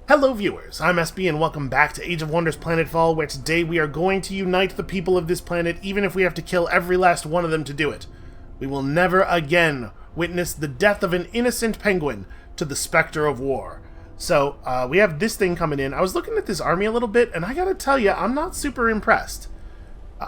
Hello viewers, I'm SB and welcome back to Age of Wonders Planetfall, where today we are going to unite the people of this planet even if we have to kill every last one of them to do it. We will never again witness the death of an innocent penguin to the specter of war. So, we have this thing coming in. I was looking at this army a little bit, and I gotta tell you, I'm not super impressed.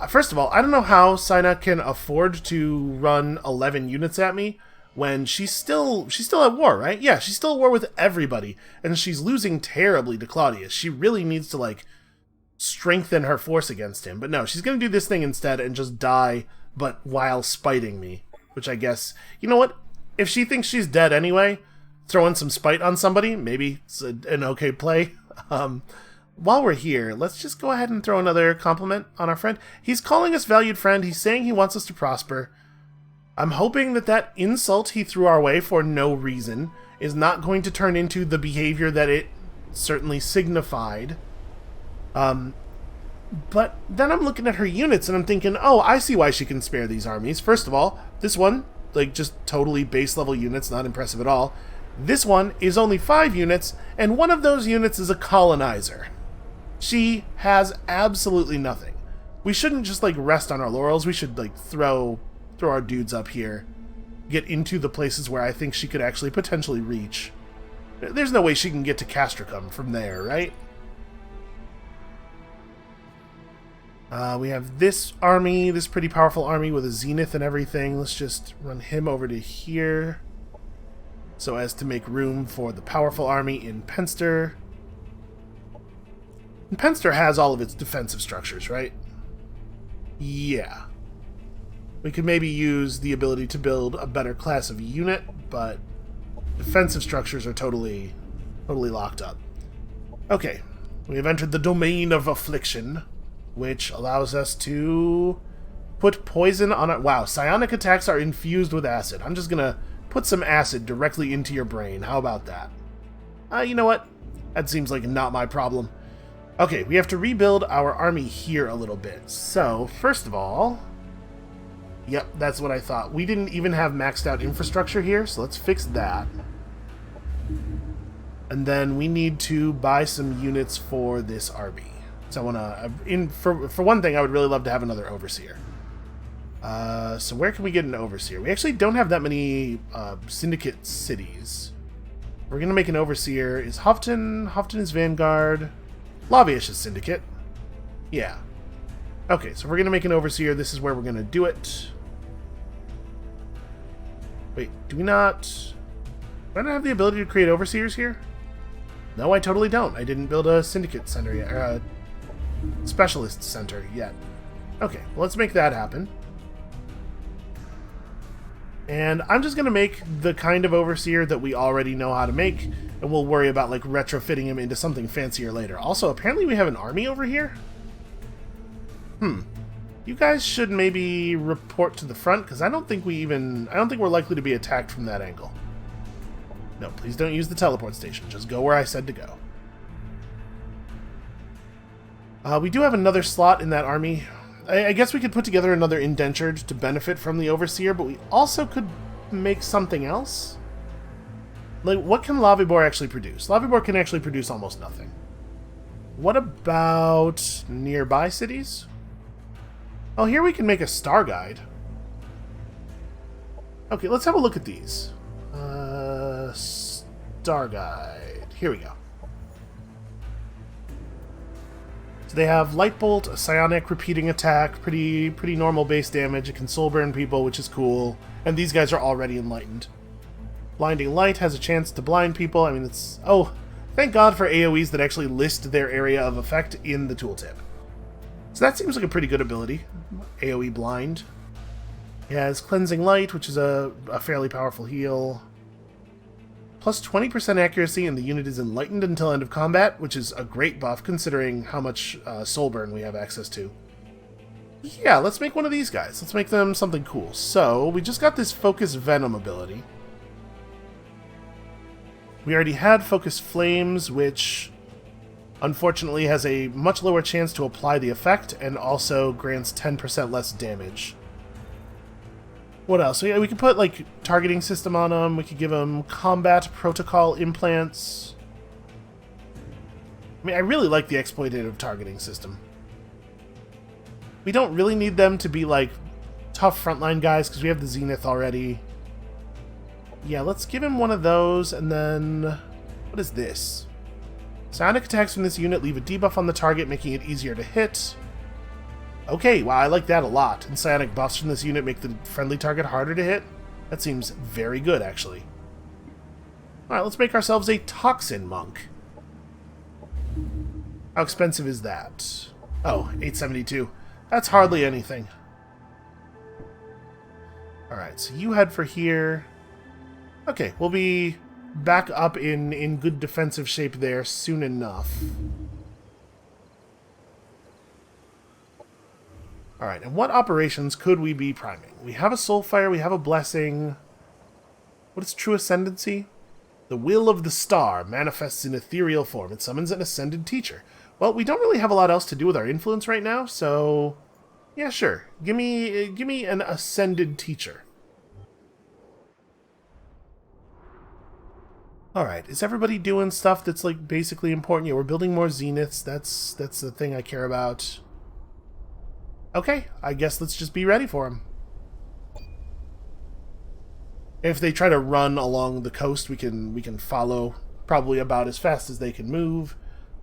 First of all, I don't know how Sina can afford to run 11 units at me when she's still at war, right? Yeah, she's still at war with everybody, and she's losing terribly to Claudius. She really needs to, like, strengthen her force against him. But no, she's gonna do this thing instead and just die, but while spiting me. Which I guess, you know what? If she thinks she's dead anyway, throwing some spite on somebody, maybe it's an okay play. While we're here, let's just go ahead and throw another compliment on our friend. He's calling us valued friend. He's saying he wants us to prosper. I'm hoping that that insult he threw our way for no reason is not going to turn into the behavior that it certainly signified. But then I'm looking at her units and I'm thinking, oh, I see why she can spare these armies. First of all, this one, like, just totally base level units, not impressive at all. This one is only 5 units, and one of those units is a colonizer. She has absolutely nothing. We shouldn't just, like, rest on our laurels. We should, like, throw our dudes up here, get into the places where I think she could actually potentially reach. There's no way she can get to Castricum from there, right? We have this army, this pretty powerful army with a zenith and everything. Let's just run him over to here so as to make room for the powerful army in Penster. And Penster has all of its defensive structures, right? Yeah. We could maybe use the ability to build a better class of unit, but defensive structures are totally locked up. Okay, we have entered the domain of affliction, which allows us to put poison on it. Wow, psionic attacks are infused with acid. I'm just gonna put some acid directly into your brain. How about that? You know what? That seems like not my problem. Okay, we have to rebuild our army here a little bit. So, first of all, yep, that's what I thought. We didn't even have maxed out infrastructure here, so let's fix that. And then we need to buy some units for this army. So I want to, for one thing, I would really love to have another overseer. So where can we get an overseer? We actually don't have that many syndicate cities. We're going to make an overseer. Is Houghton? Houghton is Vanguard. Lavish is syndicate. Yeah. Okay, so we're going to make an overseer. This is where we're going to do it. Wait, do we not... Do I not have the ability to create overseers here? No, I totally don't. I didn't build a syndicate center yet, or a specialist center yet. Okay, well, let's make that happen. And I'm just going to make the kind of overseer that we already know how to make, and we'll worry about, like, retrofitting him into something fancier later. Also, apparently we have an army over here? You guys should maybe report to the front, because I don't think we're likely to be attacked from that angle. No, please don't use the teleport station. Just go where I said to go. We do have another slot in that army. I guess we could put together another indentured to benefit from the overseer, but we also could make something else. Like, what can Lavibor actually produce? Lavibor can actually produce almost nothing. What about nearby cities? Oh, here we can make a star guide. Okay, let's have a look at these. Star guide. Here we go. So they have Light Bolt, a psionic repeating attack, pretty normal base damage. It can soul burn people, which is cool. And these guys are already enlightened. Blinding Light has a chance to blind people. I mean, it's... Oh, thank God for AoEs that actually list their area of effect in the tooltip. So that seems like a pretty good ability. AoE Blind. It has Cleansing Light, which is a fairly powerful heal. Plus 20% accuracy, and the unit is enlightened until end of combat, which is a great buff considering how much soul burn we have access to. Yeah, let's make one of these guys. Let's make them something cool. So, we just got this Focus Venom ability. We already had Focus Flames, which unfortunately has a much lower chance to apply the effect, and also grants 10% less damage. What else? So yeah, we could put, like, targeting system on them. We could give them combat protocol implants. I mean, I really like the exploitative targeting system. We don't really need them to be, like, tough frontline guys, because we have the Zenith already. Yeah, let's give him one of those, and then... What is this? Psionic attacks from this unit leave a debuff on the target, making it easier to hit. Okay, wow, I like that a lot. And psionic buffs from this unit make the friendly target harder to hit. That seems very good, actually. Alright, let's make ourselves a Toxin Monk. How expensive is that? Oh, 872. That's hardly anything. Alright, so you head for here. Okay, we'll be back up in good defensive shape there soon enough. Alright, and what operations could we be priming? We have a Soulfire, we have a Blessing. What is True Ascendancy? The will of the star manifests in ethereal form. It summons an ascended teacher. Well, we don't really have a lot else to do with our influence right now, so... Yeah, sure. Give me an ascended teacher. Alright, is everybody doing stuff that's, like, basically important? Yeah, we're building more Zeniths. That's the thing I care about. Okay, I guess let's just be ready for them. If they try to run along the coast, we can follow probably about as fast as they can move.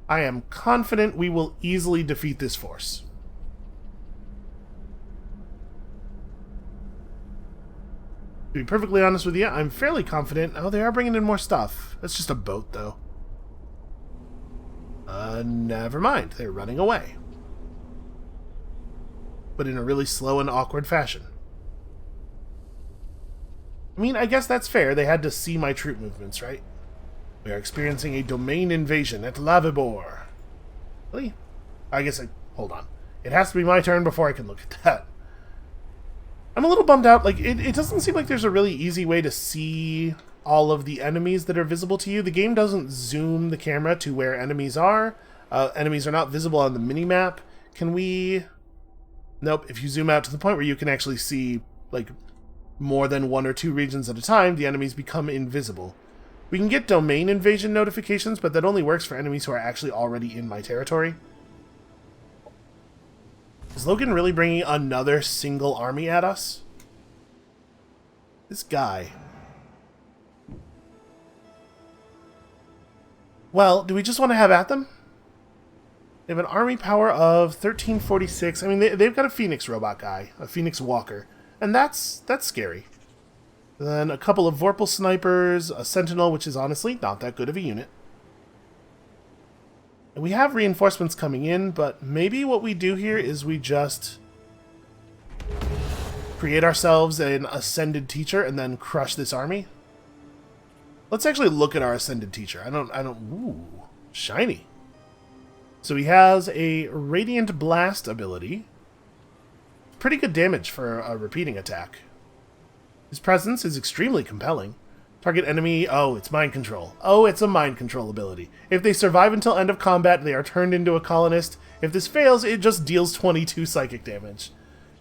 I am confident we will easily defeat this force. To be perfectly honest with you, I'm fairly confident. Oh, they are bringing in more stuff. That's just a boat, though. Never mind. They're running away. But in a really slow and awkward fashion. I mean, I guess that's fair. They had to see my troop movements, right? We are experiencing a domain invasion at Lavibor. Really? I guess hold on. It has to be my turn before I can look at that. I'm a little bummed out. Like, it doesn't seem like there's a really easy way to see all of the enemies that are visible to you. The game doesn't zoom the camera to where enemies are. Enemies are not visible on the minimap. Can we... Nope, if you zoom out to the point where you can actually see, like, more than 1 or 2 regions at a time, the enemies become invisible. We can get domain invasion notifications, but that only works for enemies who are actually already in my territory. Is Logan really bringing another single army at us? This guy. Well, do we just want to have at them? They have an army power of 1346. I mean, they've got a Phoenix robot guy, a Phoenix Walker, and that's scary. Then a couple of Vorpal snipers, a Sentinel, which is honestly not that good of a unit. And we have reinforcements coming in, but maybe what we do here is we just create ourselves an Ascended Teacher and then crush this army. Let's actually look at our Ascended Teacher. Ooh, shiny. So he has a Radiant Blast ability. Pretty good damage for a repeating attack. His presence is extremely compelling. Target enemy... Oh, it's mind control. Oh, it's a mind control ability. If they survive until end of combat, they are turned into a colonist. If this fails, it just deals 22 psychic damage.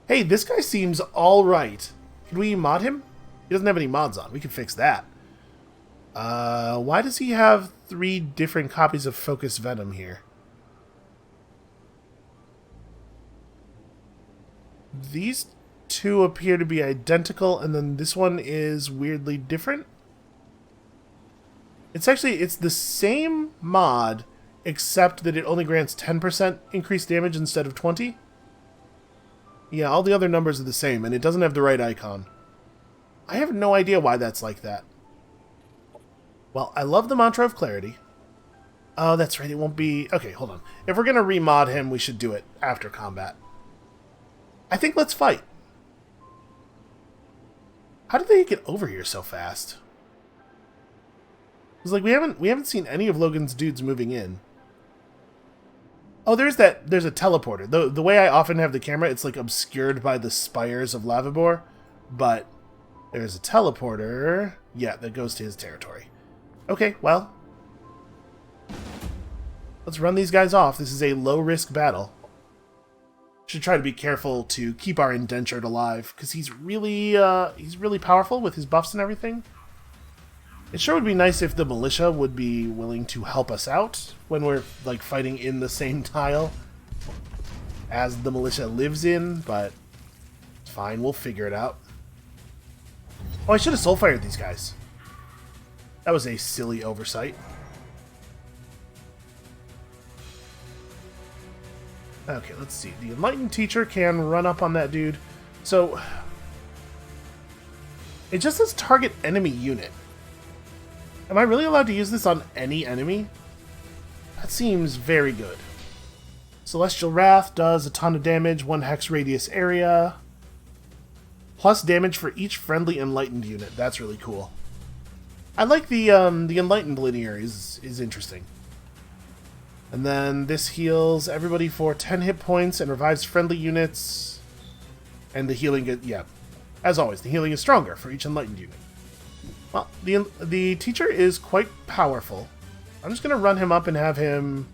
Hey, this guy seems alright. Can we mod him? He doesn't have any mods on. We can fix that. Why does he have 3 different copies of Focus Venom here? These 2 appear to be identical, and then this one is weirdly different. It's the same mod, except that it only grants 10% increased damage instead of 20. Yeah, all the other numbers are the same, and it doesn't have the right icon. I have no idea why that's like that. Well, I love the Mantra of Clarity. Oh, that's right, it won't be... Okay, hold on. If we're going to remod him, we should do it after combat. I think let's fight. How did they get over here so fast? It's like we haven't seen any of Logan's dudes moving in. Oh, there's a teleporter. The way I often have the camera, it's like obscured by the spires of Lavibor, but there's a teleporter, yeah, that goes to his territory. Okay, well, let's run these guys off. This is a low-risk battle. Should try to be careful to keep our indentured alive, because he's really powerful with his buffs and everything. It sure would be nice if the militia would be willing to help us out when we're, like, fighting in the same tile as the militia lives in, but it's fine, we'll figure it out. Oh, I should have soul-fired these guys. That was a silly oversight. Okay, let's see. The Enlightened Teacher can run up on that dude. So, it just says target enemy unit. Am I really allowed to use this on any enemy? That seems very good. Celestial Wrath does a ton of damage, 1 hex radius area. Plus damage for each friendly Enlightened unit. That's really cool. I like the Enlightened linear is interesting. And then this heals everybody for 10 hit points and revives friendly units. And the healing, yeah, as always, the healing is stronger for each Enlightened unit. Well, the teacher is quite powerful. I'm just going to run him up and have him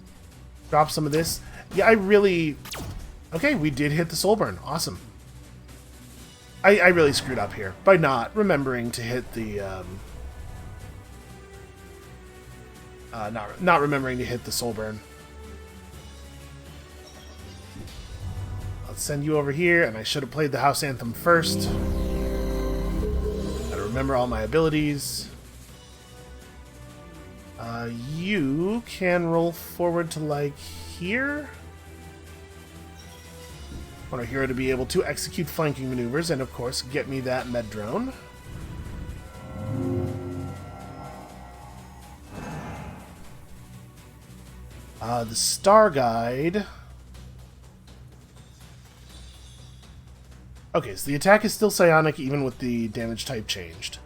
drop some of this. Yeah, I really... Okay, we did hit the soul burn. Awesome. I really screwed up here by not remembering to hit the... not remembering to hit the soul burn. Let's send you over here, and I should have played the house anthem first. Gotta remember all my abilities. You can roll forward to, like, here. I want our hero to be able to execute flanking maneuvers, and of course, get me that med drone. The Star Guide. Okay, so the attack is still psionic even with the damage type changed.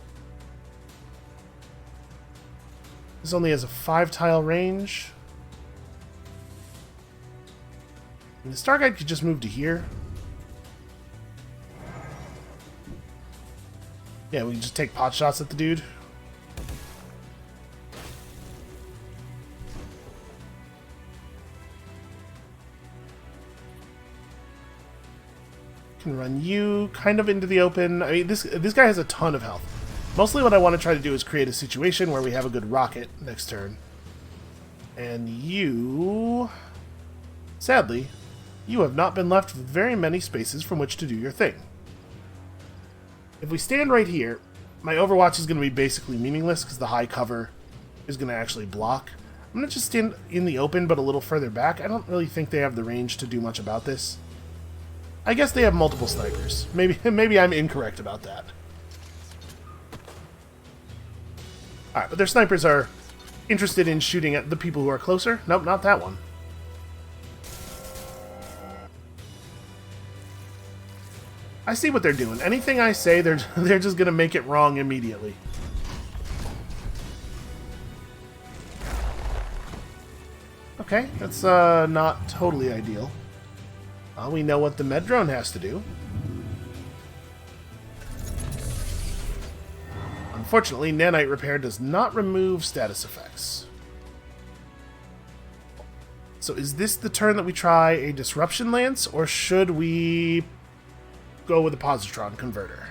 This only has a 5-tile range. And the Star Guide could just move to here. Yeah, we can just take pot shots at the dude. Can run you kind of into the open. I mean, this guy has a ton of health. Mostly what I want to try to do is create a situation where we have a good rocket next turn. And you... Sadly, you have not been left with very many spaces from which to do your thing. If we stand right here, my Overwatch is going to be basically meaningless because the high cover is going to actually block. I'm going to just stand in the open but a little further back. I don't really think they have the range to do much about this. I guess they have multiple snipers. Maybe I'm incorrect about that. Alright, but their snipers are interested in shooting at the people who are closer. Nope, not that one. I see what they're doing. Anything I say, they're just gonna make it wrong immediately. Okay, that's not totally ideal. We know what the med drone has to do. Unfortunately, nanite repair does not remove status effects. So is this the turn that we try a disruption lance, or should we go with a positron converter?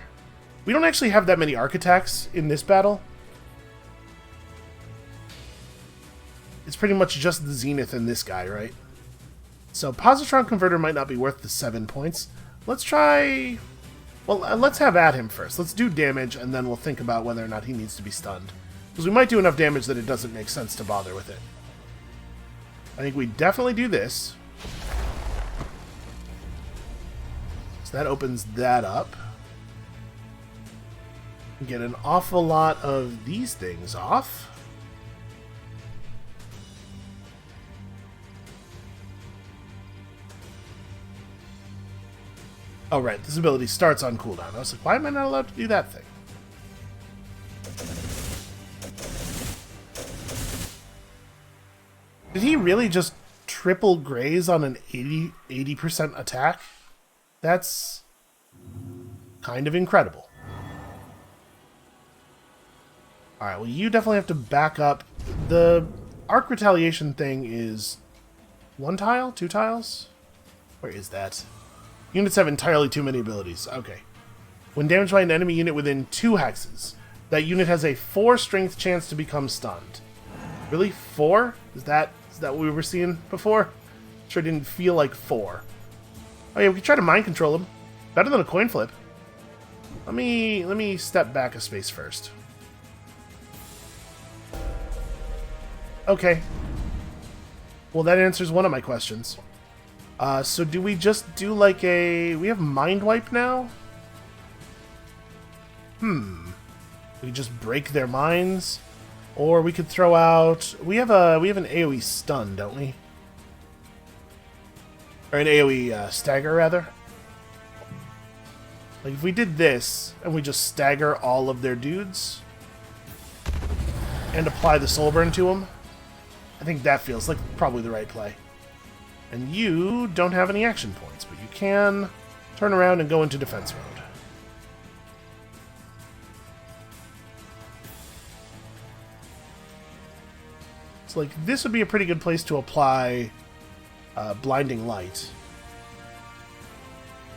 We don't actually have that many arc attacks in this battle. It's pretty much just the Zenith and this guy, right? So positron converter might not be worth the 7 points. Let's try... Well, let's have at him first. Let's do damage, and then we'll think about whether or not he needs to be stunned. Because we might do enough damage that it doesn't make sense to bother with it. I think we definitely do this. So that opens that up. Get an awful lot of these things off. Oh, right. This ability starts on cooldown. I was like, why am I not allowed to do that thing? Did he really just triple graze on an 80% attack? That's kind of incredible. Alright, well, you definitely have to back up. The arc retaliation thing is 1 tile? 2 tiles? Where is that? Units have entirely too many abilities. Okay. When damaged by an enemy unit within 2 hexes, That unit has a 4 strength chance to become stunned. Really? 4? Is that what we were seeing before? Sure didn't feel like 4. Oh yeah, we can try to mind control him. Better than a coin flip. Let me step back a space first. Okay. Well, that answers one of my questions. So do we just do like a... We have Mind Wipe now? We just break their minds? Or we could throw out... We have an AoE stun, don't we? Or an AoE stagger, rather. Like, if we did this, and we just stagger all of their dudes, and apply the soul burn to them, I think that feels like probably the right play. And you don't have any action points, but you can turn around and go into defense mode. So, like, this would be a pretty good place to apply Blinding Light.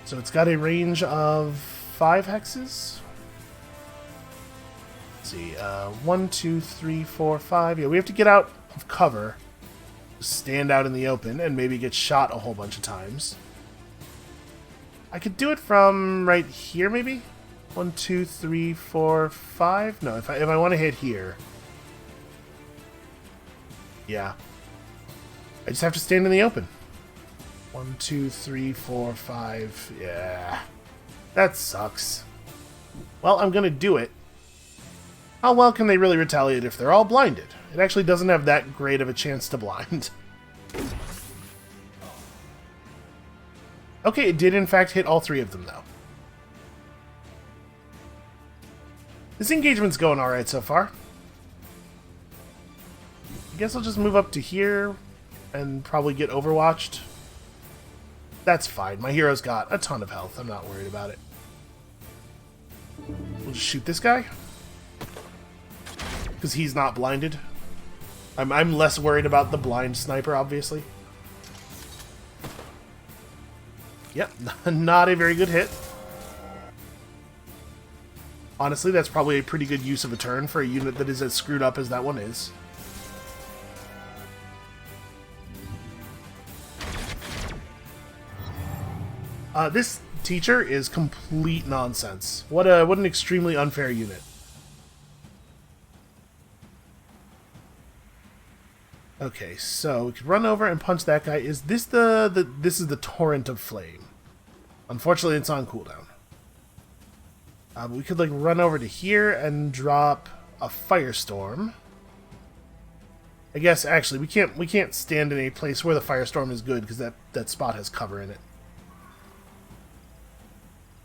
So it's got a range of 5 hexes. Let's see, 1, 2, 3, 4, 5. Yeah, we have to get out of cover, stand out in the open, and maybe get shot a whole bunch of times. I could do it from right here, maybe? 1, 2, 3, 4, 5? No, if I want to hit here. Yeah. I just have to stand in the open. 1, 2, 3, 4, 5. Yeah. That sucks. Well, I'm gonna do it. How well can they really retaliate if they're all blinded? It actually doesn't have that great of a chance to blind. Okay, it did in fact hit all 3 of them, though. This engagement's going alright so far. I guess I'll just move up to here and probably get overwatched. That's fine. My hero's got a ton of health. I'm not worried about it. We'll just shoot this guy. Because he's not blinded. I'm less worried about the blind sniper, obviously. Yep, not a very good hit. Honestly, that's probably a pretty good use of a turn for a unit that is as screwed up as that one is. This teacher is complete nonsense. What an extremely unfair unit. Okay, so we could run over and punch that guy. Is this this is the Torrent of Flame? Unfortunately, it's on cooldown. But we could like run over to here and drop a Firestorm. I guess actually we can't stand in a place where the Firestorm is good because that spot has cover in it.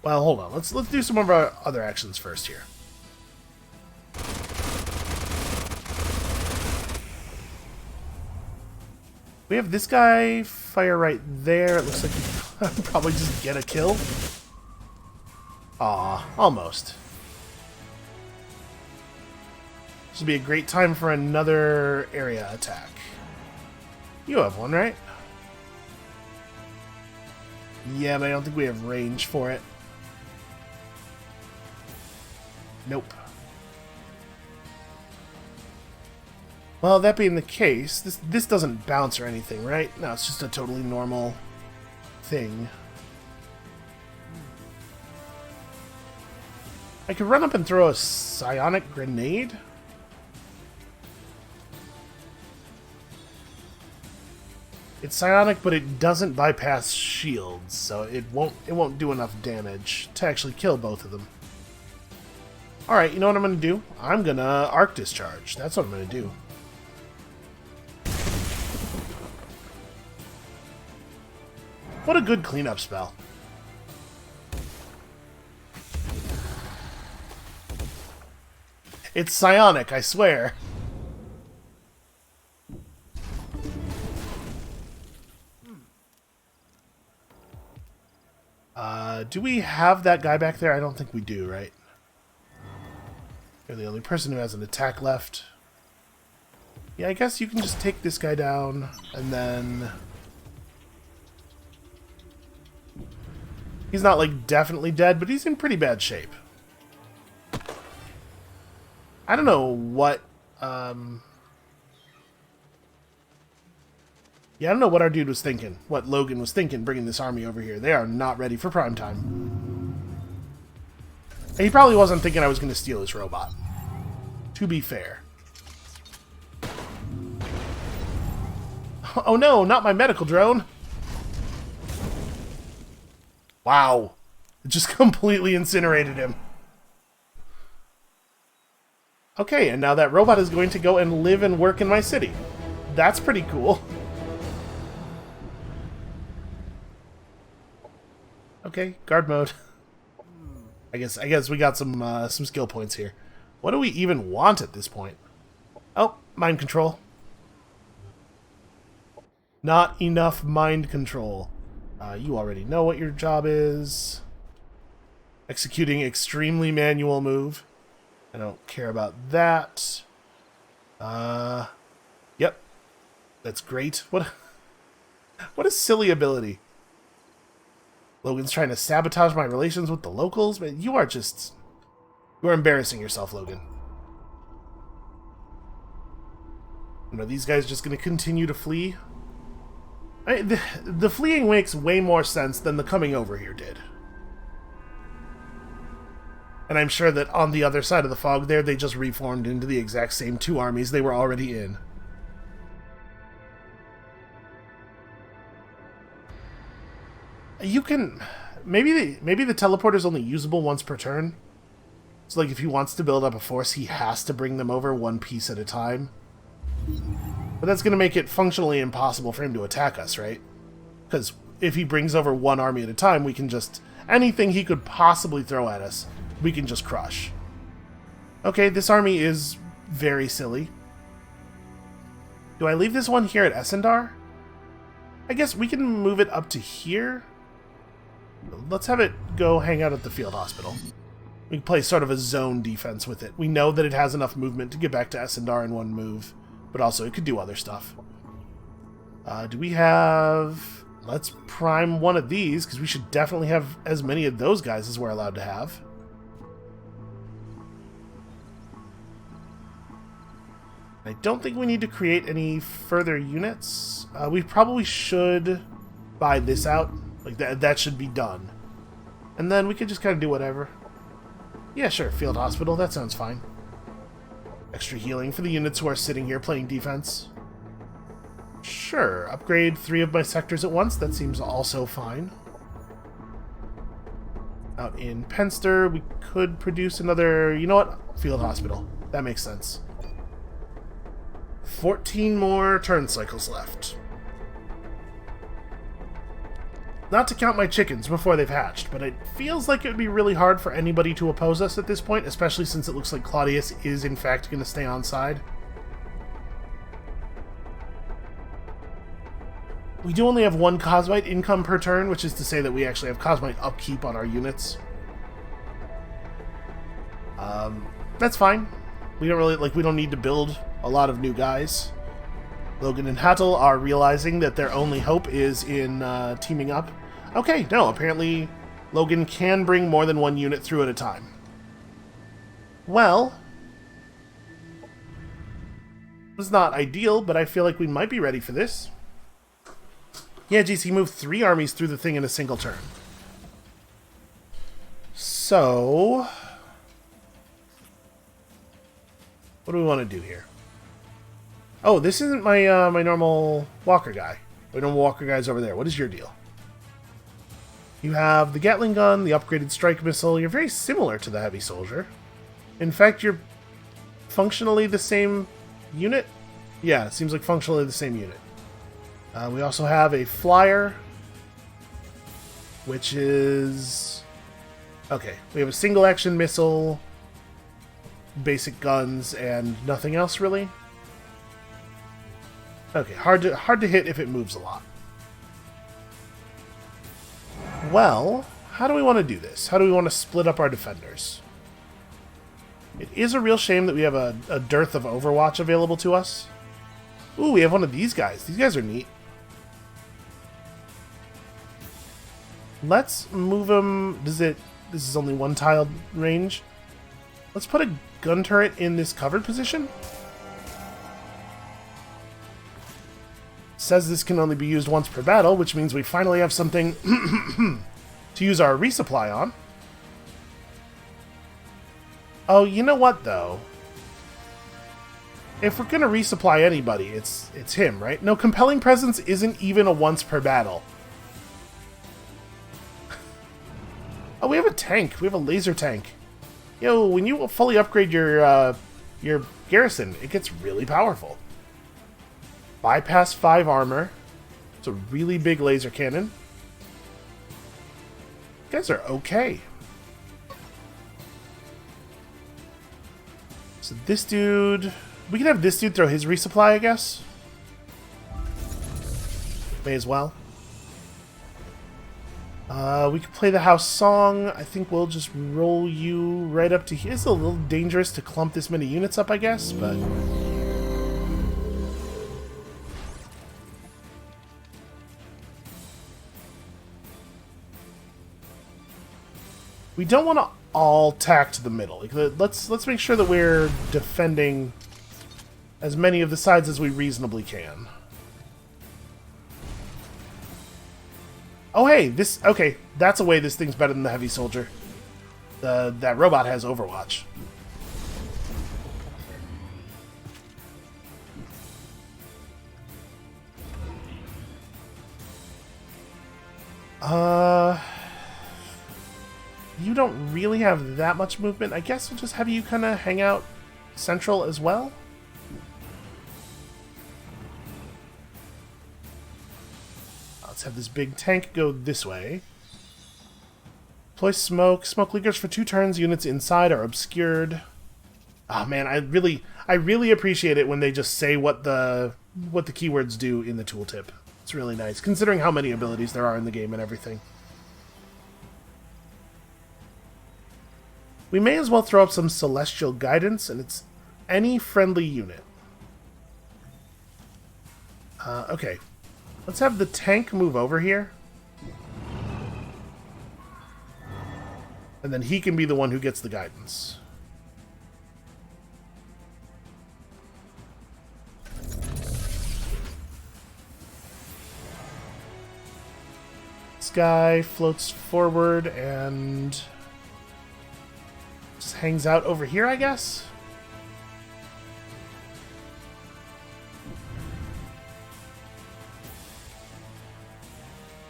Well, hold on. Let's do some of our other actions first here. We have this guy fire right there. It looks like he probably just get a kill. Aw, almost. This would be a great time for another area attack. You have one, right? Yeah, but I don't think we have range for it. Nope. Well, that being the case, this doesn't bounce or anything, right? No, it's just a totally normal thing. I could run up and throw a psionic grenade. It's psionic, but it doesn't bypass shields, so it won't do enough damage to actually kill both of them. Alright, you know what I'm going to do? I'm going to Arc Discharge. That's what I'm going to do. What a good cleanup spell. It's psionic, I swear. Do we have that guy back there? I don't think we do, right? You're the only person who has an attack left. Yeah, I guess you can just take this guy down, and then... He's not, like, definitely dead, but he's in pretty bad shape. I don't know what... Yeah, I don't know what our dude was thinking. What Logan was thinking bringing this army over here. They are not ready for prime time. And he probably wasn't thinking I was going to steal his robot. To be fair. Oh no, not my medical drone. Wow. It just completely incinerated him. Okay, and now that robot is going to go and live and work in my city. That's pretty cool. Okay, guard mode. I guess we got some skill points here. What do we even want at this point? Oh, mind control. Not enough mind control. You already know what your job is. Executing extremely manual move. I don't care about that. Yep. That's great. What a silly ability. Logan's trying to sabotage my relations with the locals, but you are embarrassing yourself, Logan. Are these guys just going to continue to flee? The fleeing makes way more sense than the coming over here did. And I'm sure that on the other side of the fog there, they just reformed into the exact same two armies they were already in. You can... Maybe the teleporter's only usable once per turn. So, like, if he wants to build up a force, he has to bring them over one piece at a time. But that's going to make it functionally impossible for him to attack us, right? Because if he brings over one army at a time, we can just... Anything he could possibly throw at us, we can just crush. Okay, this army is very silly. Do I leave this one here at Essendar? I guess we can move it up to here. Let's have it go hang out at the field hospital. We can play sort of a zone defense with it. We know that it has enough movement to get back to Essendar in one move, but also it could do other stuff. Do we have... Let's prime one of these, because we should definitely have as many of those guys as we're allowed to have. I don't think we need to create any further units. We probably should buy this out. Like, that should be done. And then we could just kind of do whatever. Yeah, sure, field hospital, that sounds fine. Extra healing for the units who are sitting here playing defense. Sure, upgrade 3 of my sectors at once, that seems also fine. Out in Penster, we could produce another... You know what? Field hospital. That makes sense. 14 more turn cycles left. Not to count my chickens before they've hatched, but it feels like it would be really hard for anybody to oppose us at this point, especially since it looks like Claudius is in fact going to stay on side. We do only have 1 Cosmite income per turn, which is to say that we actually have Cosmite upkeep on our units. That's fine. We don't need to build a lot of new guys. Logan and Hattel are realizing that their only hope is in teaming up. Okay, no, apparently Logan can bring more than 1 unit through at a time. Well, it's not ideal, but I feel like we might be ready for this. Yeah, geez, he moved 3 armies through the thing in a single turn. So, what do we want to do here? Oh, this isn't my my normal walker guy. My normal walker guy's over there. What is your deal? You have the Gatling gun, the upgraded strike missile. You're very similar to the heavy soldier. In fact, you're functionally the same unit. Yeah, it seems like functionally the same unit. We also have a flyer, which is... Okay, we have a single action missile, basic guns, and nothing else really. Okay, hard to hit if it moves a lot. Well, how do we want to do this? How do we want to split up our defenders? It is a real shame that we have a dearth of Overwatch available to us. Ooh, we have one of these guys. These guys are neat. Let's move him... This is only 1 tile range. Let's put a gun turret in this covered position. Says this can only be used once per battle, which means we finally have something to use our resupply on. Oh, you know what, though? If we're going to resupply anybody, it's him, right? No, compelling presence isn't even a once per battle. Oh, we have a tank. We have a laser tank. Yo, when you fully upgrade your garrison, it gets really powerful. Bypass 5 armor. It's a really big laser cannon. You guys are okay. So this dude... We can have this dude throw his resupply, I guess. May as well. We could play the house song. I think we'll just roll you right up to here. It's a little dangerous to clump this many units up, I guess, but... We don't want to all tack to the middle. Like, let's make sure that we're defending as many of the sides as we reasonably can. Oh, hey, this... Okay, that's a way this thing's better than the heavy soldier. That robot has Overwatch. You don't really have that much movement. I guess we'll just have you kind of hang out central as well. Let's have this big tank go this way. Deploy smoke. Smoke lingers for 2 turns. Units inside are obscured. Oh man, I really appreciate it when they just say what the keywords do in the tooltip. It's really nice, considering how many abilities there are in the game and everything. We may as well throw up some celestial guidance, and it's any friendly unit. Okay. Let's have the tank move over here. And then he can be the one who gets the guidance. This guy floats forward and just hangs out over here, I guess?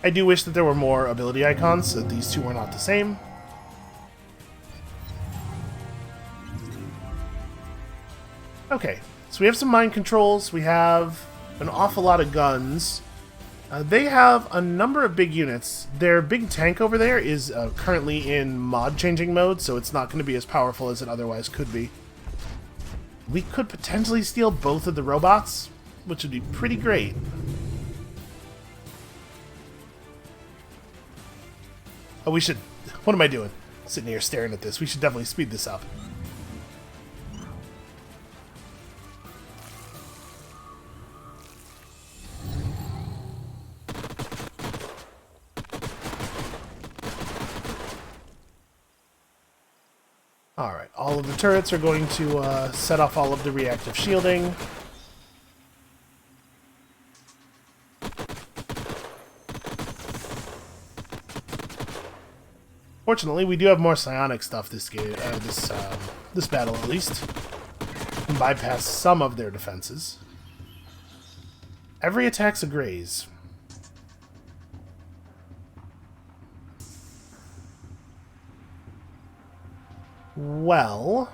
I do wish that there were more ability icons, so these two are not the same. Okay, so we have some mind controls, we have an awful lot of guns. They have a number of big units. Their big tank over there is currently in mod changing mode, so it's not going to be as powerful as it otherwise could be. We could potentially steal both of the robots, which would be pretty great. Oh, we should... What am I doing? Sitting here staring at this. We should definitely speed this up. Alright, all of the turrets are going to set off all of the reactive shielding. Fortunately, we do have more psionic stuff this game, this battle at least. Can bypass some of their defenses. Every attack's a graze. Well,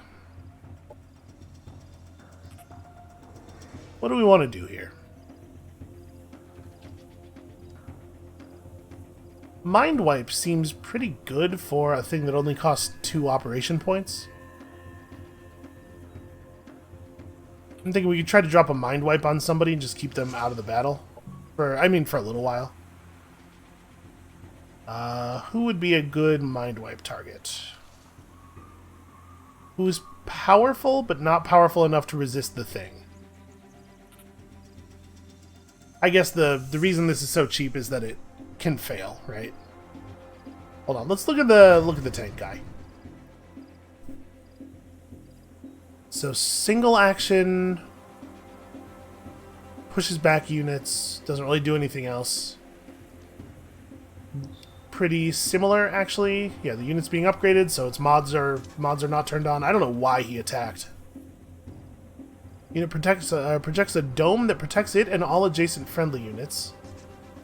what do we want to do here? Mind Wipe seems pretty good for a thing that only costs 2 operation points. I'm thinking we could try to drop a Mind Wipe on somebody and just keep them out of the battle. For a little while. Who would be a good Mind Wipe target? Who's powerful, but not powerful enough to resist the thing? I guess the reason this is so cheap is that it can fail, right? Hold on, let's look at the tank guy. So single action pushes back units, doesn't really do anything else. Pretty similar, actually. Yeah, the unit's being upgraded, so its mods are not turned on. I don't know why he attacked. Unit projects a dome that protects it and all adjacent friendly units.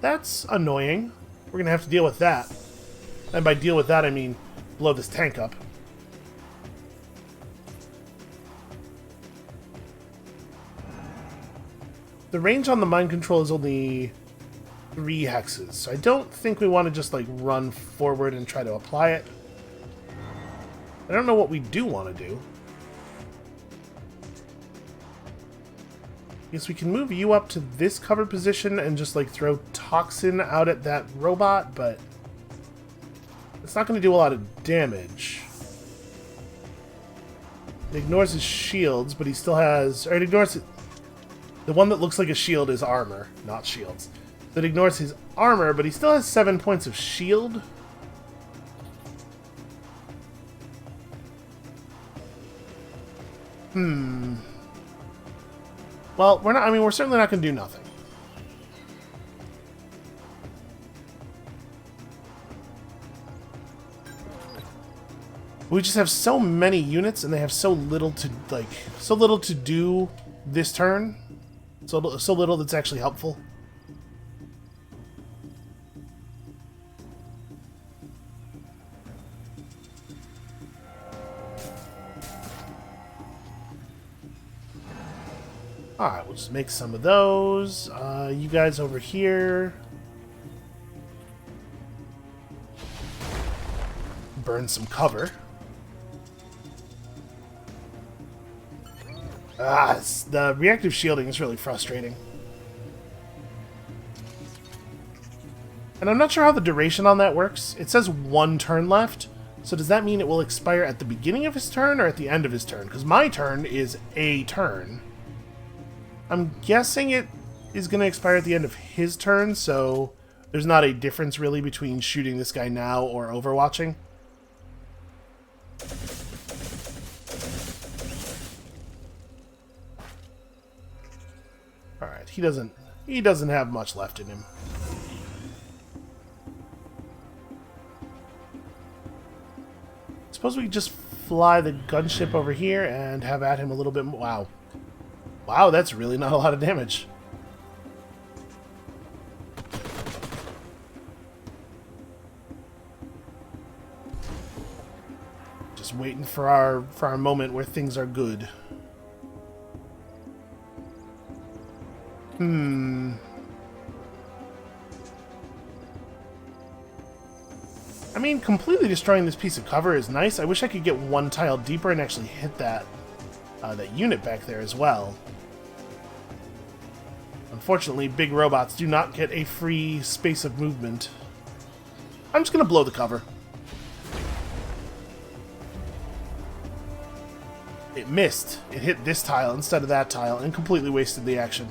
That's annoying. We're gonna have to deal with that. And by deal with that, I mean blow this tank up. The range on the mind control is only 3 hexes, so I don't think we want to just like run forward and try to apply it. I don't know what we do want to do. I guess we can move you up to this cover position and just like throw toxin out at that robot, but it's not going to do a lot of damage. It ignores his shields, but he still has... Or it ignores... The one that looks like a shield is armor, not shields. That ignores his armor, but he still has 7 points of shield. Well, we're not... I mean, we're certainly not going to do nothing. We just have so many units, and they have so little to, like... So little to do this turn. So little that's actually helpful. Alright, we'll just make some of those. You guys over here. Burn some cover. The reactive shielding is really frustrating. And I'm not sure how the duration on that works. It says 1 turn left. So does that mean it will expire at the beginning of his turn or at the end of his turn? Because my turn is a turn. I'm guessing it is going to expire at the end of his turn, so there's not a difference really between shooting this guy now or overwatching. Alright, he doesn't have much left in him. Suppose we could just fly the gunship over here and have at him a little bit more. Wow. Wow, that's really not a lot of damage. Just waiting for our moment where things are good. I mean, completely destroying this piece of cover is nice. I wish I could get 1 tile deeper and actually hit that unit back there as well. Unfortunately, big robots do not get a free space of movement. I'm just going to blow the cover. It missed. It hit this tile instead of that tile and completely wasted the action.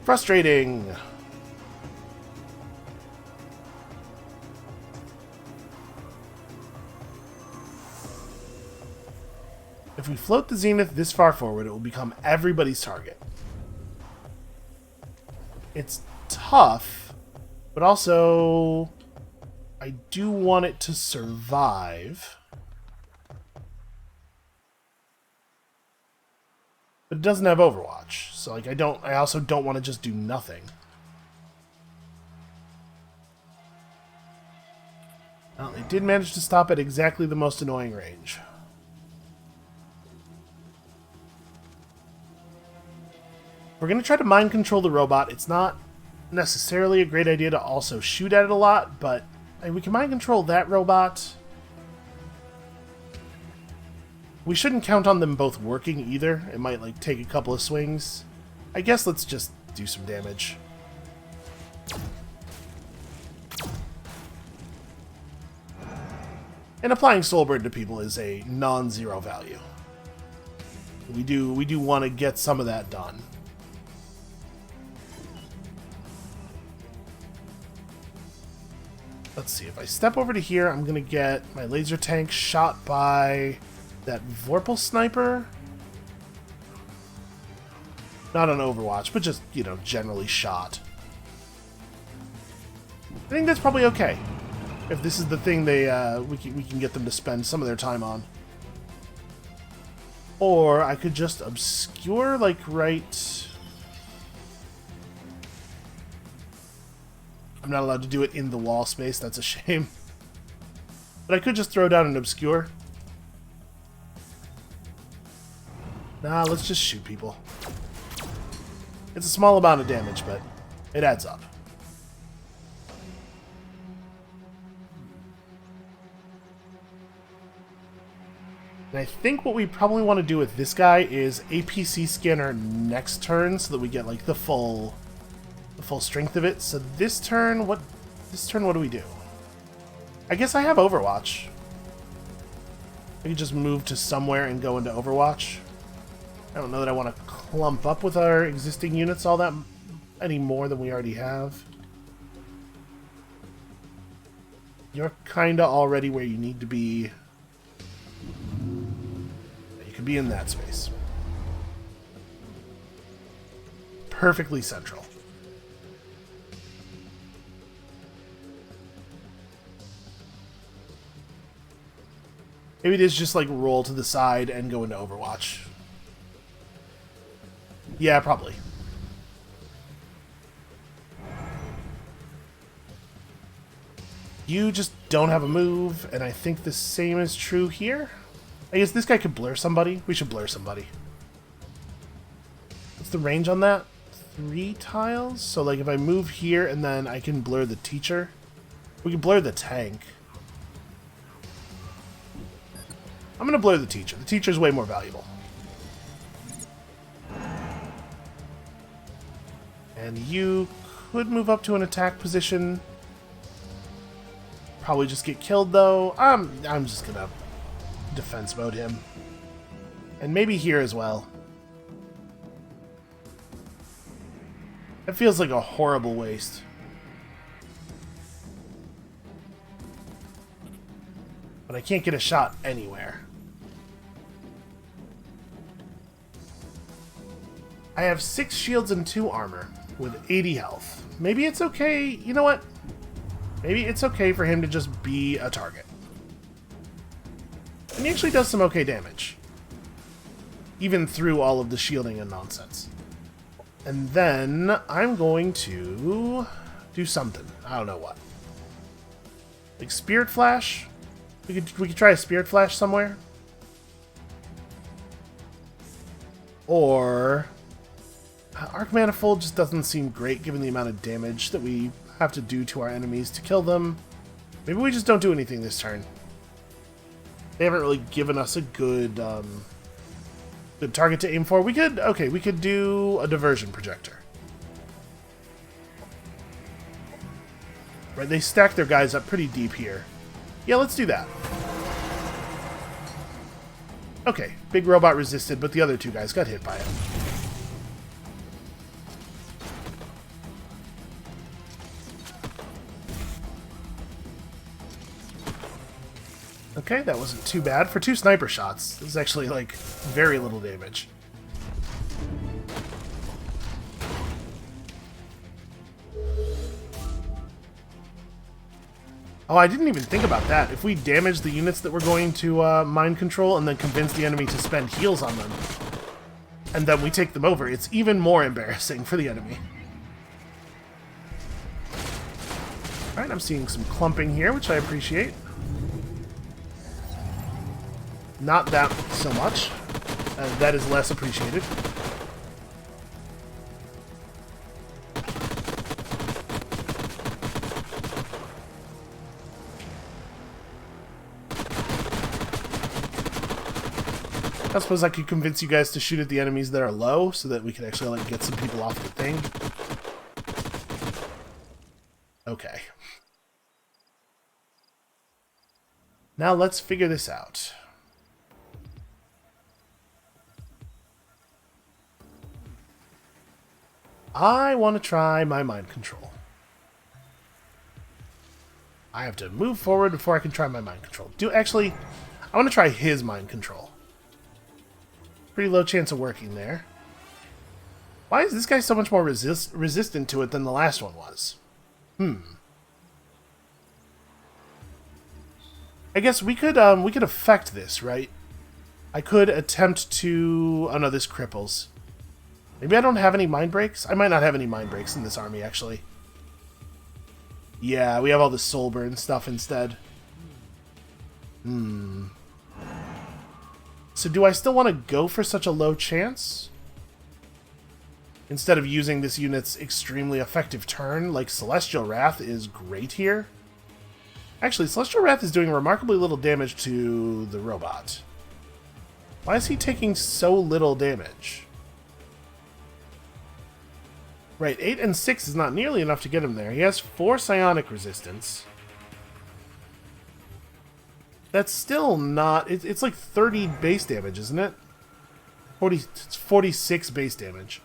Frustrating. If we float the Zenith this far forward, it will become everybody's target. It's tough, but also I do want it to survive. But it doesn't have Overwatch, so like I also don't want to just do nothing. Well, they did manage to stop at exactly the most annoying range. We're going to try to mind control the robot. It's not necessarily a great idea to also shoot at it a lot, but we can mind control that robot. We shouldn't count on them both working either. It might like take a couple of swings. I guess let's just do some damage. And applying Soulburn to people is a non-zero value. We do want to get some of that done. Let's see, if I step over to here, I'm going to get my laser tank shot by That Vorpal sniper? Not on Overwatch, but just, you know, generally shot. I think that's probably okay. If this is the thing they we can get them to spend some of their time on. Or I could just obscure, like, right... I'm not allowed to do it in the wall space, that's a shame. But I could just throw down an obscure. Nah, let's just shoot people. It's a small amount of damage, but it adds up. And I think what we probably want to do with this guy is APC scanner next turn so that we get like the full strength of it. So this turn what do we do? I guess I have Overwatch. I could just move to somewhere and go into Overwatch. I don't know that I want to clump up with our existing units all that any more than we already have. You're kinda already where you need to be. You could be in that space. Perfectly central. Maybe it is just like roll to the side and go into Overwatch. Yeah, probably. You just don't have a move, and I think the same is true here. I guess this guy could blur somebody. We should blur somebody. What's the range on that? 3 tiles? So like if I move here and then I can blur the teacher. We can blur the tank. I'm gonna blur the teacher. The teacher's way more valuable. And you could move up to an attack position. Probably just get killed though. I'm just gonna defense mode him. And maybe here as well. That feels like a horrible waste. But I can't get a shot anywhere. I have 6 shields and 2 armor with 80 health. Maybe it's okay. You know what? Maybe it's okay for him to just be a target. And he actually does some okay damage. Even through all of the shielding and nonsense. And then I'm going to do something. I don't know what. Like Spirit Flash? We could try a Spirit Flash somewhere. Or Arc Manifold just doesn't seem great given the amount of damage that we have to do to our enemies to kill them. Maybe we just don't do anything this turn. They haven't really given us a good good target to aim for. We could do a diversion projector. Right, they stack their guys up pretty deep here. Yeah, let's do that. Okay, big robot resisted, but the other 2 guys got hit by it. Okay, that wasn't too bad. For 2 sniper shots, this is actually, like, very little damage. Oh, I didn't even think about that. If we damage the units that we're going to mind control and then convince the enemy to spend heals on them, and then we take them over, it's even more embarrassing for the enemy. Alright, I'm seeing some clumping here, which I appreciate. Not that so much. That is less appreciated. I suppose I could convince you guys to shoot at the enemies that are low so that we can actually like get some people off the thing. Okay. Now let's figure this out. I want to try my mind control. I have to move forward before I can try my mind control. I want to try his mind control. Pretty low chance of working there. Why is this guy so much more resistant to it than the last one was? I guess we could affect this, right? I could attempt to... Oh no, this cripples. Maybe I don't have any mind breaks? I might not have any mind breaks in this army, actually. Yeah, we have all the soul burn stuff instead. So do I still want to go for such a low chance? Instead of using this unit's extremely effective turn, like Celestial Wrath is great here. Actually, Celestial Wrath is doing remarkably little damage to the robot. Why is he taking so little damage? Right, 8 and 6 is not nearly enough to get him there. He has 4 psionic resistance. That's still not... It's like 30 base damage, isn't it? It's 46 base damage.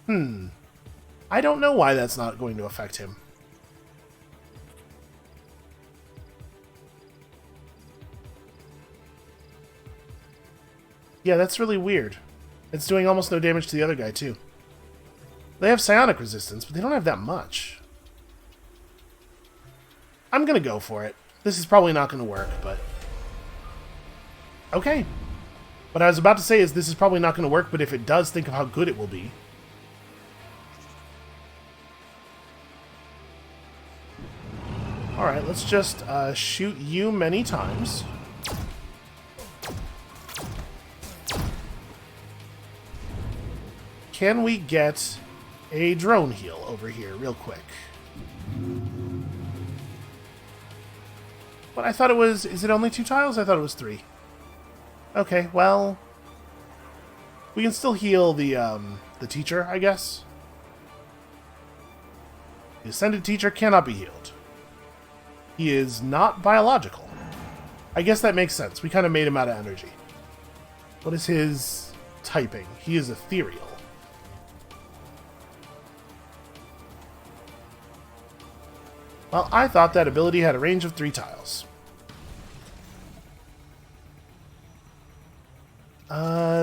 I don't know why that's not going to affect him. Yeah, that's really weird. It's doing almost no damage to the other guy, too. They have psionic resistance, but they don't have that much. I'm gonna go for it. This is probably not gonna work, but... Okay. What I was about to say is this is probably not gonna work, but if it does, think of how good it will be. Alright, let's just shoot you many times. Can we get a drone heal over here real quick? But I thought it was... Is it only 2 tiles? I thought it was 3. Okay, well... We can still heal the teacher, I guess. The Ascended Teacher cannot be healed. He is not biological. I guess that makes sense. We kind of made him out of energy. What is his typing? He is ethereal. Well, I thought that ability had a range of 3 tiles.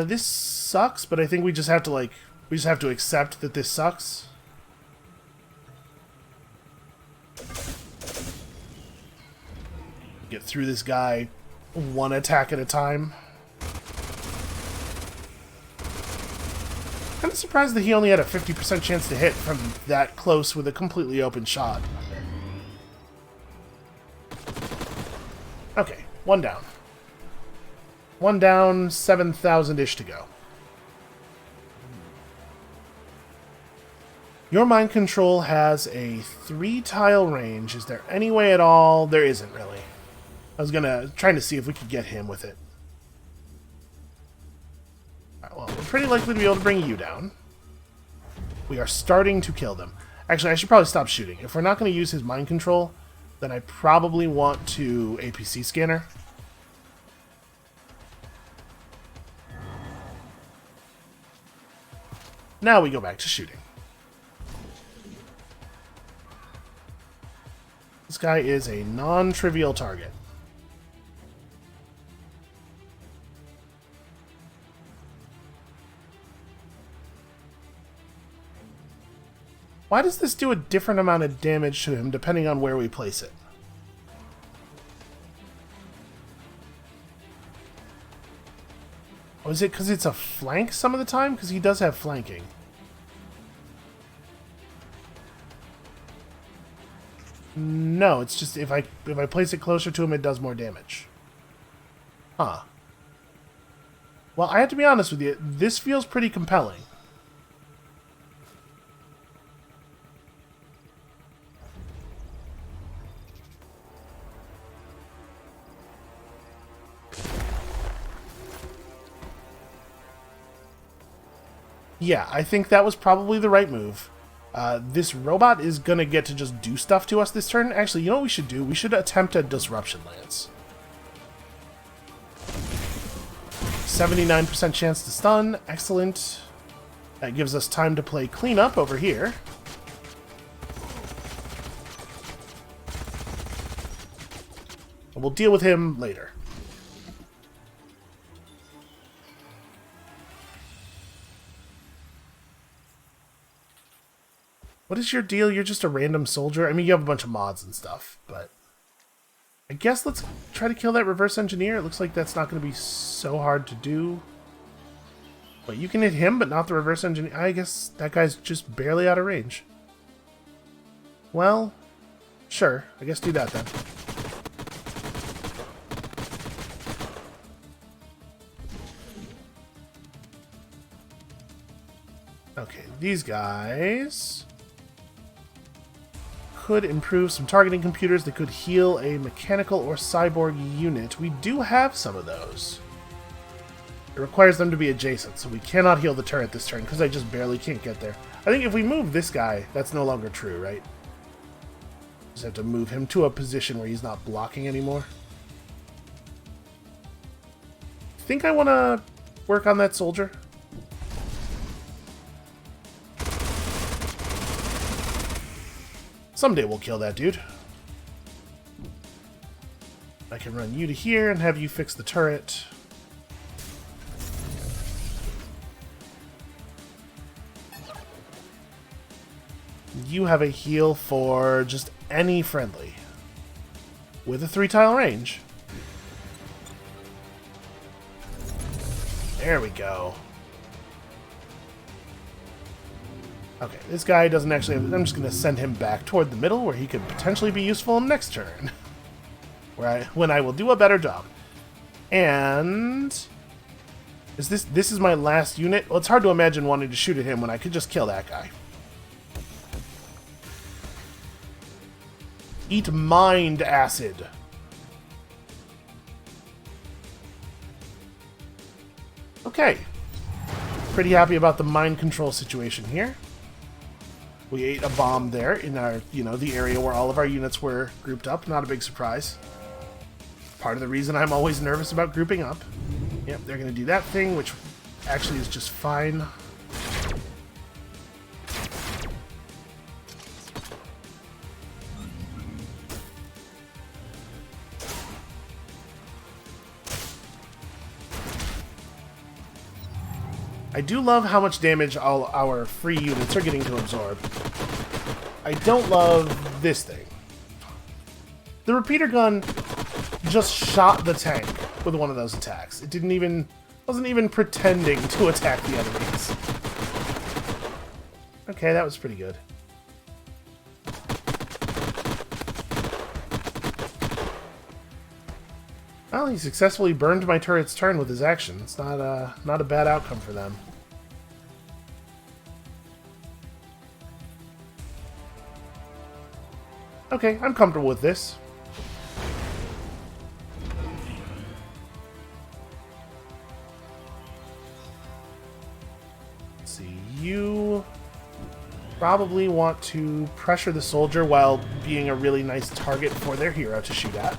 This sucks, but I think we just have to, like... We just have to accept that this sucks. Get through this guy 1 attack at a time. Kind of surprised that he only had a 50% chance to hit from that close with a completely open shot. Okay, 1 down. 1 down, 7,000-ish to go. Your mind control has a 3-tile range. Is there any way at all? There isn't really. I was trying to see if we could get him with it. Alright, well, we're pretty likely to be able to bring you down. We are starting to kill them. Actually, I should probably stop shooting. If we're not going to use his mind control, then I probably want to APC scanner. Now we go back to shooting. This guy is a non-trivial target. Why does this do a different amount of damage to him depending on where we place it? Oh, is it because it's a flank some of the time? Because he does have flanking. No, it's just if I place it closer to him, it does more damage. Huh. Well, I have to be honest with you. This feels pretty compelling. Yeah, I think that was probably the right move. This robot is going to get to just do stuff to us this turn. Actually, you know what we should do? We should attempt a Disruption Lance. 79% chance to stun. Excellent. That gives us time to play cleanup over here. We'll deal with him later. What is your deal? You're just a random soldier? I mean, you have a bunch of mods and stuff, but... I guess let's try to kill that reverse engineer. It looks like that's not going to be so hard to do. But you can hit him, but not the reverse engineer. I guess that guy's just barely out of range. Well, sure. I guess do that then. Okay, these guys could improve some targeting computers that could heal a mechanical or cyborg unit. We do have some of those. It requires them to be adjacent, so we cannot heal the turret this turn because I just barely can't get there. I think if we move this guy, that's no longer true, right? Just have to move him to a position where he's not blocking anymore. I think I want to work on that soldier. Someday we'll kill that dude. I can run you to here and have you fix the turret. You have a heal for just any friendly. With a 3-tile range. There we go. Okay, this guy doesn't actually have... I'm just going to send him back toward the middle where he could potentially be useful next turn. when I will do a better job. And... This is my last unit? Well, it's hard to imagine wanting to shoot at him when I could just kill that guy. Eat mind acid. Okay. Pretty happy about the mind control situation here. We ate a bomb there in our, the area where all of our units were grouped up. Not a big surprise. Part of the reason I'm always nervous about grouping up. Yep, they're going to do that thing, which actually is just fine. I do love how much damage all our free units are getting to absorb. I don't love this thing. The repeater gun just shot the tank with one of those attacks. It wasn't even pretending to attack the enemies. Okay, that was pretty good. Well, he successfully burned my turret's turn with his action. It's not a bad outcome for them. Okay, I'm comfortable with this. Let's see, you probably want to pressure the soldier while being a really nice target for their hero to shoot at.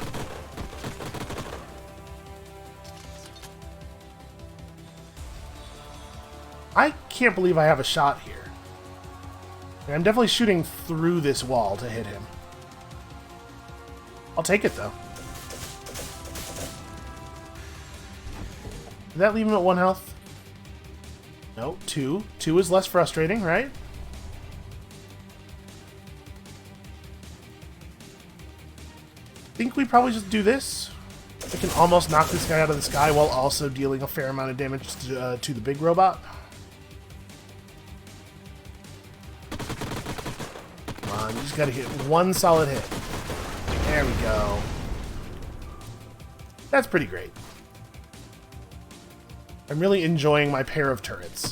I can't believe I have a shot here. I'm definitely shooting through this wall to hit him. I'll take it, though. Did that leave him at 1 health? No, 2. 2 is less frustrating, right? I think we probably just do this. I can almost knock this guy out of the sky while also dealing a fair amount of damage to the big robot. Come on, you just gotta hit 1 solid hit. There we go. That's pretty great. I'm really enjoying my pair of turrets.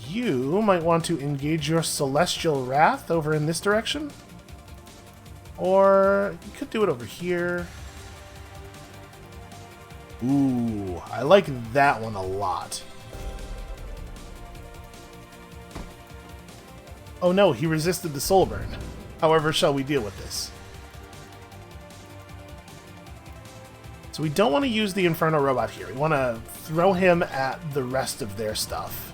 You might want to engage your Celestial Wrath over in this direction. Or you could do it over here. Ooh, I like that one a lot. Oh no, he resisted the soul burn. However, shall we deal with this? So we don't want to use the Inferno Robot here. We want to throw him at the rest of their stuff.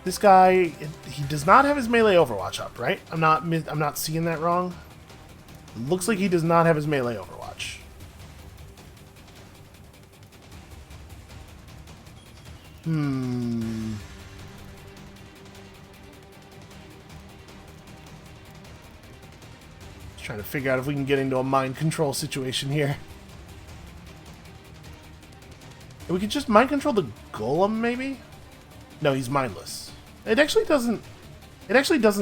This guy, he does not have his melee Overwatch up, right? I'm not seeing that wrong. It looks like he does not have his melee Overwatch. Just trying to figure out if we can get into a mind control situation here. We could just mind control the golem, maybe? No, he's mindless. It actually doesn't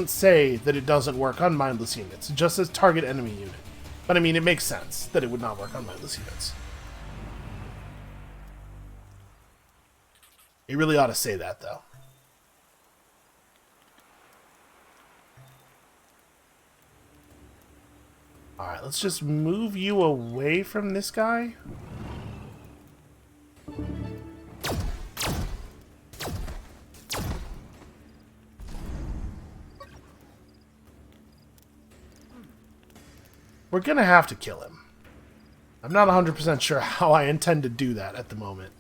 say that it doesn't work on mindless units. It just says target enemy unit. But I mean, it makes sense that it would not work on mindless units. It really ought to say that, though. Alright, let's just move you away from this guy. We're gonna have to kill him. I'm not 100% sure how I intend to do that at the moment.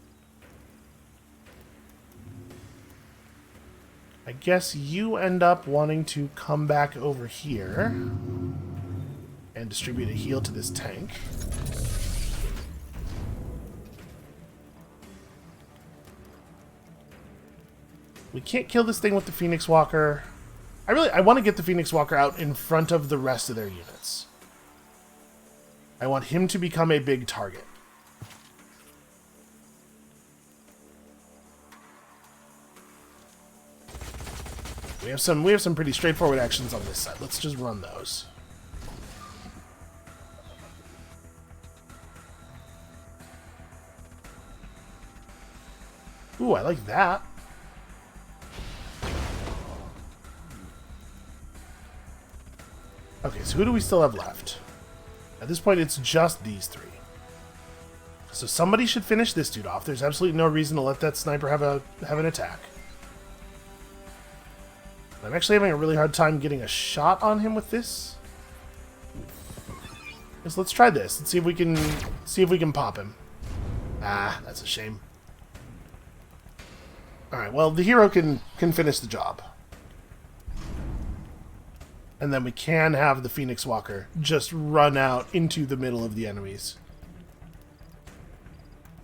I guess you end up wanting to come back over here and distribute a heal to this tank. We can't kill this thing with the Phoenix Walker. I want to get the Phoenix Walker out in front of the rest of their units. I want him to become a big target. We have some pretty straightforward actions on this side. Let's just run those. Ooh, I like that. Okay, so who do we still have left? At this point, it's just these three. So somebody should finish this dude off. There's absolutely no reason to let that sniper have an attack. I'm actually having a really hard time getting a shot on him with this. So let's try this. Let's see if we can pop him. Ah, that's a shame. Alright, well, the hero can finish the job. And then we can have the Phoenix Walker just run out into the middle of the enemies.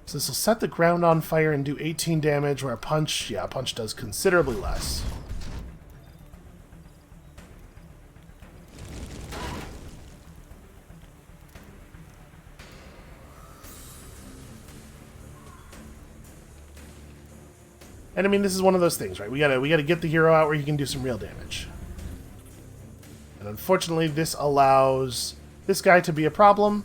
So this will set the ground on fire and do 18 damage, where a punch does considerably less. And I mean, this is one of those things, right? We gotta get the hero out where he can do some real damage. And unfortunately, this allows this guy to be a problem.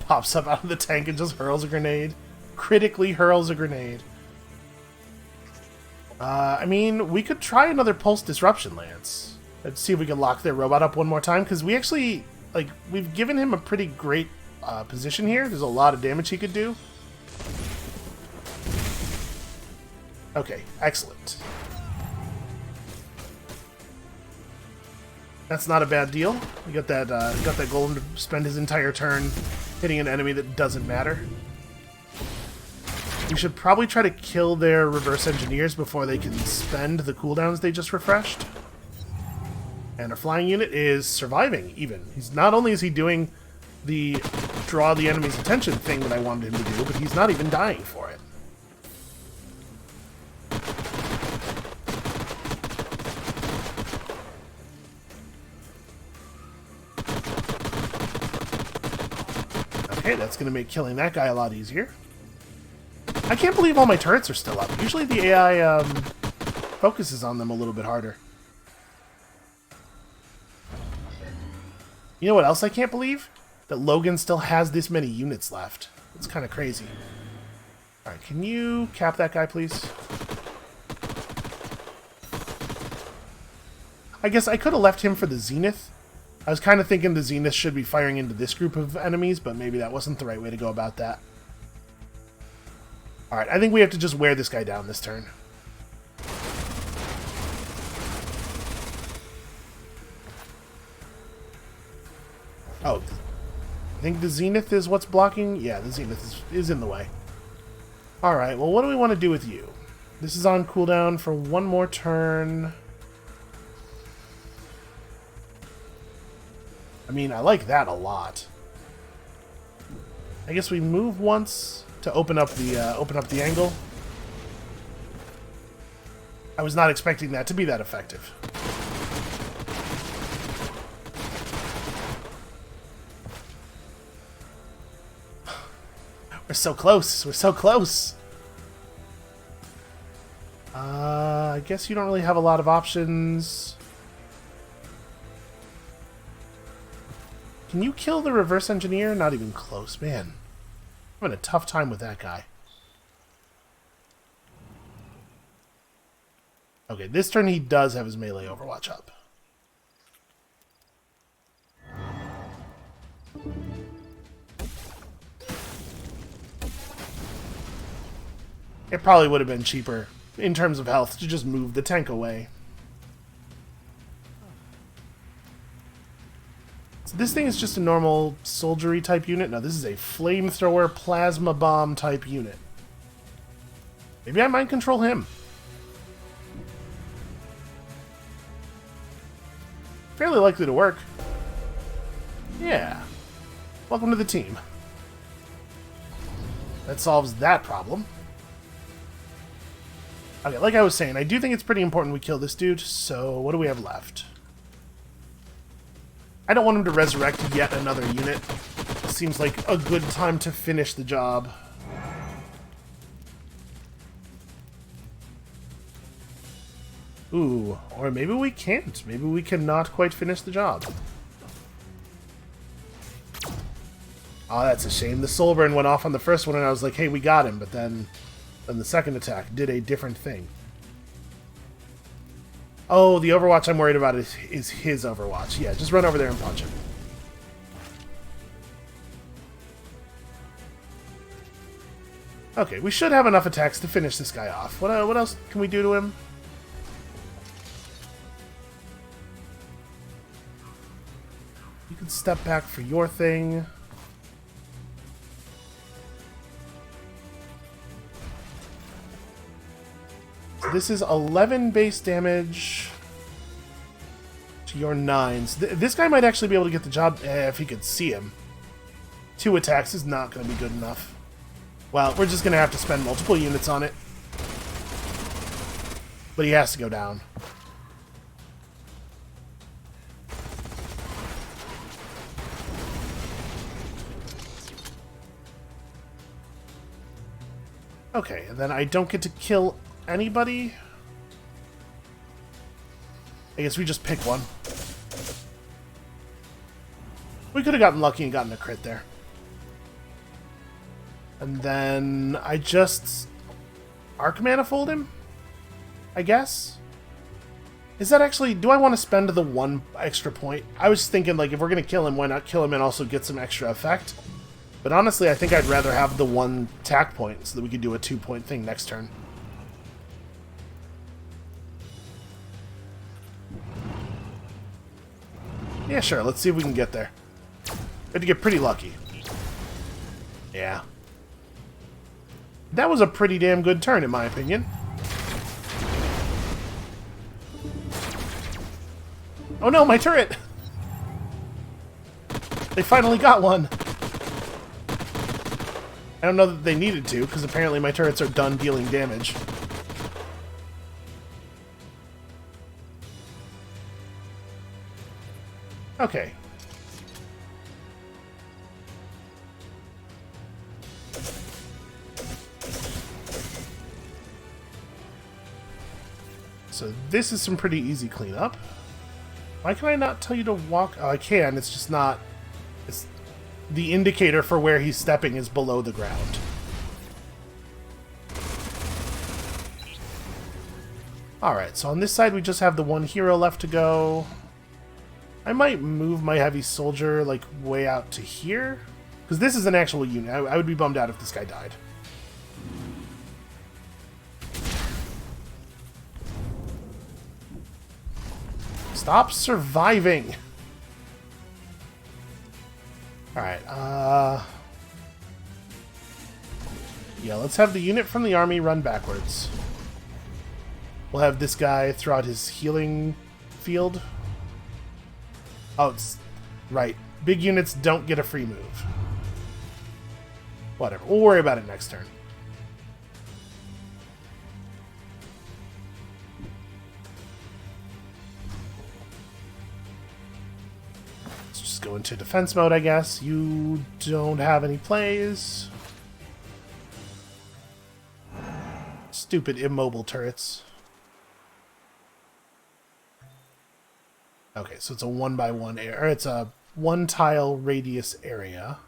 Pops up out of the tank and just hurls a grenade. Critically hurls a grenade. I mean, we could try another Pulse Disruption Lance. Let's see if we can lock their robot up one more time, because we actually, we've given him a pretty great position here. There's a lot of damage he could do. Okay, excellent. That's not a bad deal. We got that golem to spend his entire turn hitting an enemy that doesn't matter. We should probably try to kill their reverse engineers before they can spend the cooldowns they just refreshed. And our flying unit is surviving, even. Not only is he doing the draw the enemy's attention thing that I wanted him to do, but he's not even dying for it. Okay, that's going to make killing that guy a lot easier. I can't believe all my turrets are still up. Usually the AI focuses on them a little bit harder. You know what else I can't believe? That Logan still has this many units left. It's kind of crazy. Alright, can you cap that guy, please? I guess I could have left him for the Zenith. I was kind of thinking the Zenith should be firing into this group of enemies, but maybe that wasn't the right way to go about that. Alright, I think we have to just wear this guy down this turn. Oh, I think the Zenith is what's blocking? Yeah, the Zenith is in the way. Alright, well, what do we want to do with you? This is on cooldown for one more turn. I mean, I like that a lot. I guess we move once to open up the angle. I was not expecting that to be that effective. We're so close. We're so close. I guess you don't really have a lot of options. Can you kill the reverse engineer? Not even close, man. I'm having a tough time with that guy. Okay, this turn he does have his melee overwatch up. It probably would have been cheaper, in terms of health, to just move the tank away. So this thing is just a normal soldiery type unit. No, this is a flamethrower plasma bomb type unit. Maybe I might control him. Fairly likely to work. Yeah. Welcome to the team. That solves that problem. Okay, like I was saying, I do think it's pretty important we kill this dude, so what do we have left? I don't want him to resurrect yet another unit. Seems like a good time to finish the job. Ooh, or maybe we can't. Maybe we cannot quite finish the job. Oh, that's a shame. The soul burn went off on the first one, and I was like, hey, we got him, but then the second attack did a different thing. Oh, the Overwatch I'm worried about is his Overwatch. Yeah, just run over there and punch him. Okay, we should have enough attacks to finish this guy off. What else can we do to him? You can step back for your thing. This is 11 base damage to your 9s. This guy might actually be able to get the job if he could see him. 2 attacks is not going to be good enough. Well, we're just going to have to spend multiple units on it. But he has to go down. Okay, and then I don't get to kill anybody? I guess we just pick one. We could have gotten lucky and gotten a crit there. And then I just Arc Manifold him? I guess? Is that actually... Do I want to spend the 1 extra point? I was thinking, like, if we're going to kill him, why not kill him and also get some extra effect? But honestly, I think I'd rather have the 1 tack point so that we could do a 2-point thing next turn. Yeah, sure. Let's see if we can get there. We had to get pretty lucky. Yeah. That was a pretty damn good turn, in my opinion. Oh no, my turret! They finally got one! I don't know that they needed to, because apparently my turrets are done dealing damage. Okay. So this is some pretty easy cleanup. Why can I not tell you to walk? Oh, I can. It's just not... It's... The indicator for where he's stepping is below the ground. Alright, so on this side we just have the 1 hero left to go. I might move my heavy soldier, like, way out to here. Because this is an actual unit. I would be bummed out if this guy died. Stop surviving! Alright, Yeah, let's have the unit from the army run backwards. We'll have this guy throw out his healing field. Oh, it's... right. Big units don't get a free move. Whatever. We'll worry about it next turn. Let's just go into defense mode, I guess. You don't have any plays. Stupid immobile turrets. Okay, so it's a 1x1 area, or it's a 1-tile radius area.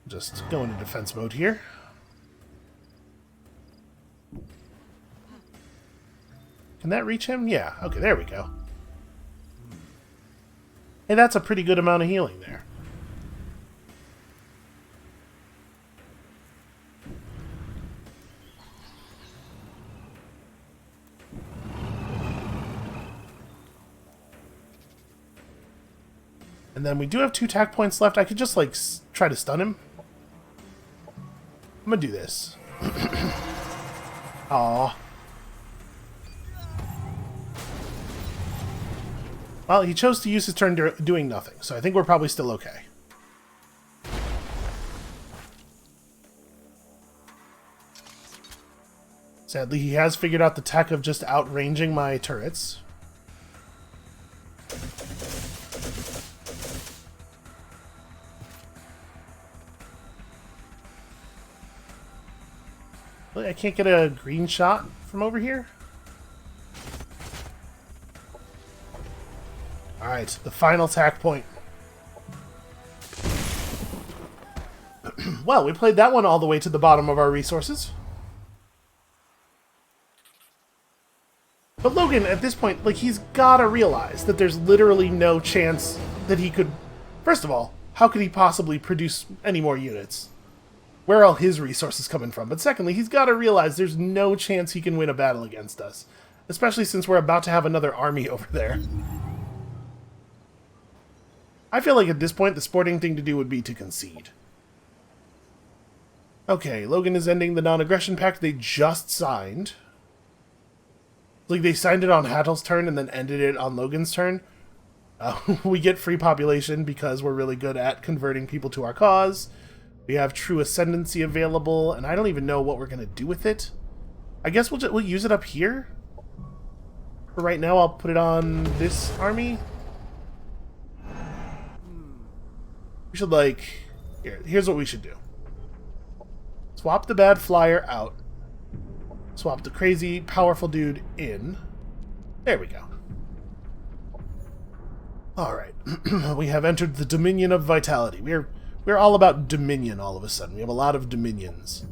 Just go into defense mode here. Can that reach him? Yeah, okay, there we go. Hey, that's a pretty good amount of healing there. And then we do have 2 attack points left. I could just, like, try to stun him. I'm gonna do this. Aww. Well, he chose to use his turn doing nothing, so I think we're probably still okay. Sadly, he has figured out the tech of just outranging my turrets. I can't get a green shot from over here? Alright, the final attack point. Well, we played that one all the way to the bottom of our resources. But Logan, at this point, like, he's gotta realize that there's literally no chance that he could... First of all, how could he possibly produce any more units? Where are all his resources coming from? But secondly, he's got to realize there's no chance he can win a battle against us. Especially since we're about to have another army over there. I feel like at this point, the sporting thing to do would be to concede. Okay, Logan is ending the non-aggression pact they just signed. Like, they signed it on Hattle's turn and then ended it on Logan's turn. We get free population because we're really good at converting people to our cause. We have true ascendancy available, and I don't even know what we're going to do with it. I guess we'll use it up here. For right now, I'll put it on this army. We should, like... Here's what we should do. Swap the bad flyer out. Swap the crazy, powerful dude in. There we go. Alright. We have entered the Dominion of Vitality. We're all about Dominion all of a sudden. We have a lot of Dominions.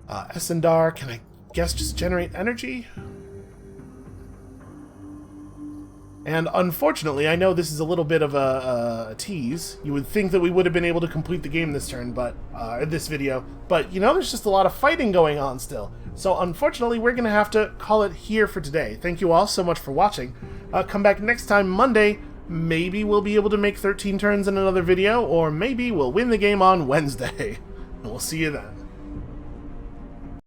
Essendar, can I guess just generate energy? And unfortunately, I know this is a little bit of a tease. You would think that we would have been able to complete the game this turn, but this video. But, you know, there's just a lot of fighting going on still. So unfortunately, we're going to have to call it here for today. Thank you all so much for watching. Come back next time, Monday. Maybe we'll be able to make 13 turns in another video, or maybe we'll win the game on Wednesday. We'll see you then.